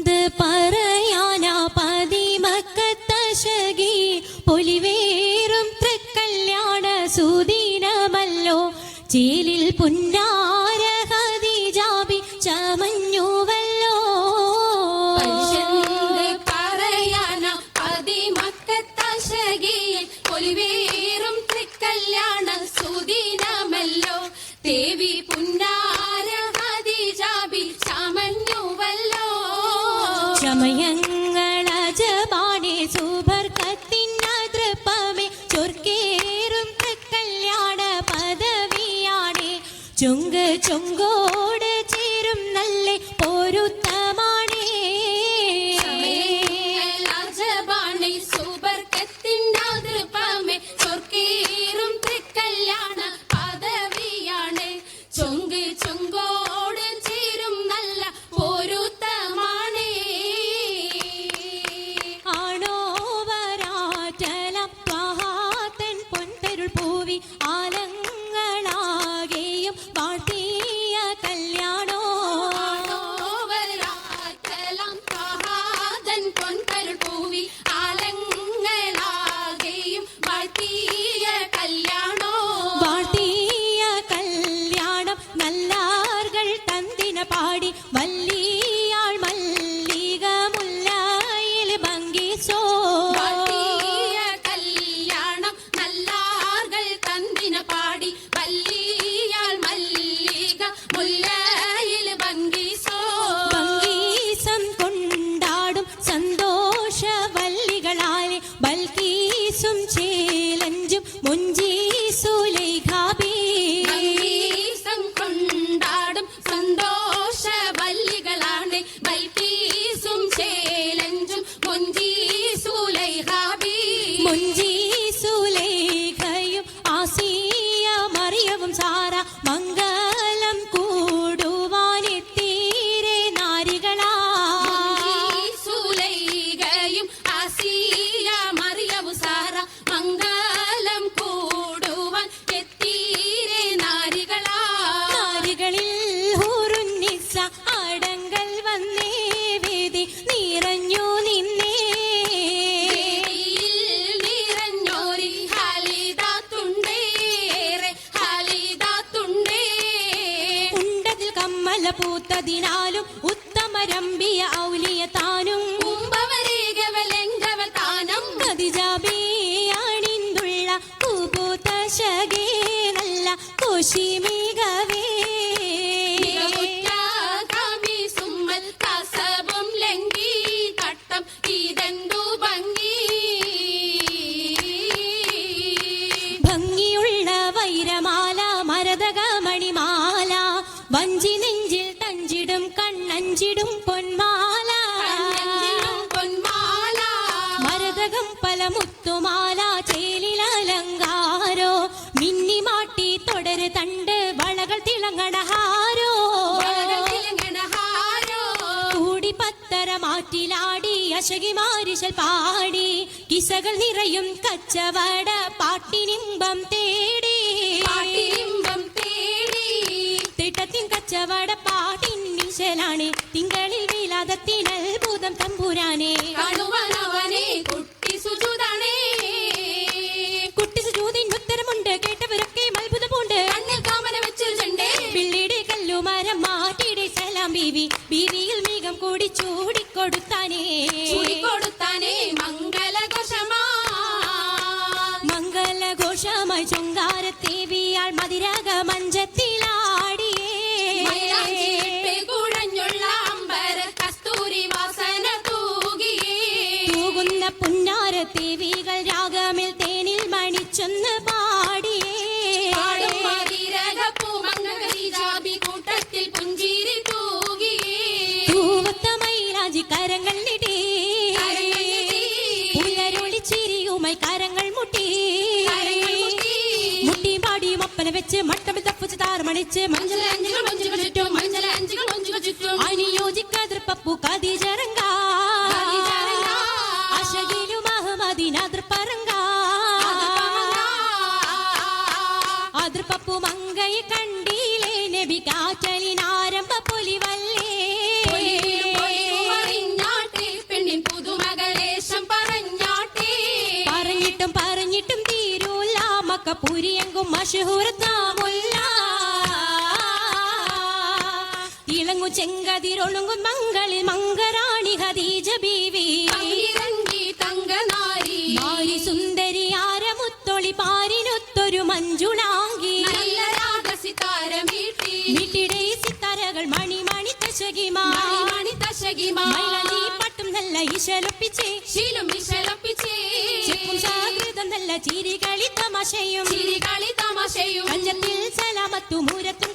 പറയാനാ പതിമക്കത്തശകി പൊലിവേറും തൃക്കല്യാണ സുദിനമല്ലോ ചേലിൽ പുന്നാര ഖദീജാബി ചമഞ്ഞുവല്ലോ. പറയാനാ പതിമക്കത്തശകി പൊലിവേറും തൃക്കല്യാണ സുദിനമല്ലോ ദേവി പുന്നാര ഖദീജാബി ചമഞ്ഞുവല്ലോ. ചമയങ്ങളജബാണേ സുബർക്കത്തിനതൃപ്പമേ ചൊർക്കേറും തൃക്കല്യാണ പദവിയാണേ ചുങ്ക് ചുങ്കോട് ചേരും നല്ല പൊരുത്തമാണേ. ചമയങ്ങളജബാണേ സുബർക്കത്തിനതൃപ്പമേ ചൊർക്കേറും തൃക്കല്യാണ പദവിയാണേ ചുങ്ക് ചുങ്കോട് ചേരും നല്ല പൊരുത്തമാണേ. ആണോവരാറ്റലം ത്വഹാതൻ പൊൻതരുൾ പൂവി ആലങ്ങളാകെയും വാഴ്ത്തിയ കല്യാണോ. ആണോവരാറ്റലം ത്വഹാതൻ പൊൻതരുൾ പൂവി ആലങ്ങളാകെയും വാഴ്ത്തിയ കല്യാണോ. വാഴ്ത്തിയ കല്യാണം നല്ലാർകൾ തന്തിന പാടി വല്ലിയാൾ മല്ലിക മുല്ലയിൽ ഭംഗിസോ. വാഴ്ത്തിയ കല്യാണം നല്ലാർകൾ തന്തിന പാടി വല്ലിയാൾ മല്ലിക മുല്ലയിൽ ഭംഗിസോ. ഭംഗീസം കൊണ്ടാടും സന്തോഷ വല്ലികളാലെ ബൽക്കീസും ചേലഞ്ചും മുഞ്ചീസുലൈഖാബി. ഭംഗീസം കൊണ്ടാടും സന്തോഷ വല്ലികളാണ് ബൽക്കീസും ചേലഞ്ചും മുഞ്ചീസുലൈഖാബി. മുഞ്ചീസുലൈഖയും ആസിയ മറിയവും സാറ മംഗലം കൂടുവാനെത്തീരെ നാരികളാ. മുഞ്ചീസുലൈഖയും ആസിയ മറിയവും സാറ മംഗലം കൂടുവാൻ എത്തീരെ നാരികളാ. നാരികളിൽ ഹൂറുന്നിസ അടങ്കൽ വന്നേ വേദി നിറഞ്ഞു നിന്നേ. വേദിയിൽ നിറഞ്ഞോരി ഹാലിദാത്തുണ്ടേറെ ഹാലിദാത്തുണ്ടേ. ഉണ്ടതിൽ കമ്മല പൂത്തതിനാലും ഉത്തമരമ്പിയ ഔലിയ താനും കുംഭവരേഖവലെങ്കവ താനം ഖദീജാബിയണിന്തുള്ള കുബൂതശകേ നല്ല കോശിമികവേ. സുമ്മൽ കസബും ലംഘി തട്ടം ഇതെന്തു ഭംഗി. ഭംഗിയുള്ള വൈരമാല മരതക മണിമാല വഞ്ചി നെഞ്ചിൽ തഞ്ചിടും കണ്ണഞ്ചിടും പൊന്മാല. കണ്ണഞ്ചിലും പൊന്മാല മരതകം പല മുത്തുമാല ചേലിൽ അലങ്കാരോ മിന്നിമാട്ടി തുടര് തണ്ട് വളകൾ തിളങ്ങണഹാരോ. വളകളിലങ്ങണഹാരോ. കൂടി പത്തര മാറ്റിലാടി അശകി മാരിശൽ പാടി കിസകൾ നിറയും കച്ചവട പാട്ടിനിമ്പം തേടി. പാട്ടിലിമ്പം തേടി തിട്ടത്തിൻ കച്ചവട പാട്ടിൻ നിശലാണ് തിങ്കളിൽ വിലാദത്തിനത്ഭുതം തമ്പുരാനെ. കാണുവാനവനെ കുട്ടി സുജുതാണേ. കുട്ടി സുജൂദിന് ഉത്തരമുണ്ട് കേട്ടവരൊക്കെ അത്ഭുതമുണ്ട്. കണ്ണിൽ കാമന വെച്ചൊരു ചെണ്ടേ പിള്ളിയുടെ കല്ലുമരം മാറ്റിയുടെ സലാം ബീവി ബീവിയിൽ മേഘം കൂടി ചൂടിക്കൊടുത്താനേ. ചൂടിക്കൊടുത്താനേ മംഗളഘോഷമാ. മംഗളഘോഷമായി ചൊങ്കാരത്തേവിയാൾ മതിരക മഞ്ചത്തിലാടിയേ. മൈലാഞ്ചിയിട്ട് കുഴഞ്ഞുള്ള അമ്പര കസ്തൂരി വാസന തൂകിയേ. തൂകുന്ന പുന്നാരത്തേവികൾ രാഗമിൽ തേനിൽ മണിച്ചൊന്ന് പാടിയേ. പാടും മതിരകപ്പൂ മംഗളീജാബി കൂട്ടത്തിൽ പുഞ്ചിരി തൂകിയേ. തൂവത്ത മൈലാഞ്ചി കരങ്ങൾ നീട്ടി കരങ്ങളിലീ പുലരൊളി ചിരിയുമായി കരങ്ങൾ മുട്ടി. കരങ്ങളുമുട്ടി. മുട്ടി പാടി മപ്പന വെച്ച് മട്ടമിൽ തപ്പുച്ച് താർമണിച്ച് മഞ്ചലഞ്ചുകൾ മഞ്ചുകൾ ചുറ്റും മഞ്ചലഞ്ചുകൾ മഞ്ചുകൾ ചുറ്റും അനുയോജിക്കാതിർ പപ്പു കദീജറങ്ക കദീജറങ്ക. അശകിലും അഹമ്മദിനാതിർ പറങ്ക അതിർ പപ്പു മങ്കയെ കണ്ടീലേ നബി കാറ്റലിനാരംഭ പൊലിവല്ലേ. പൊലിവിലും പൊലിവുമറിഞ്ഞ മഷഹൂറത്താമുല്ല ഇളങ്ങും ചെങ്കതിരൊളുങ്ങും മങ്ങളിൽ മങ്കറാണി ഖദീജ ബീവി ഇറങ്ങി തങ്കനാരി മാരി സുന്ദരി ആരമുത്തൊളി പാരിനൊത്തൊരു മഞ്ജുളാങ്കി നല്ല രാഗസിതാര മീട്ടി വീട്ടിടെ സിത്താരകൾ മണിമണി തശകിമാ മണി തശകിമാ മൈലാഞ്ചി പട്ടും നല്ല ഇശലൊപ്പിച്ചേ ശീലും വിശലപ്പിച്ചേ ചെപ്പും സാകൃതം നല്ല ചിരികളി തമാശയും ചിരികളി തമാശയും കഞ്ചത്തിൽ സലാമത്തു മൂരത്തു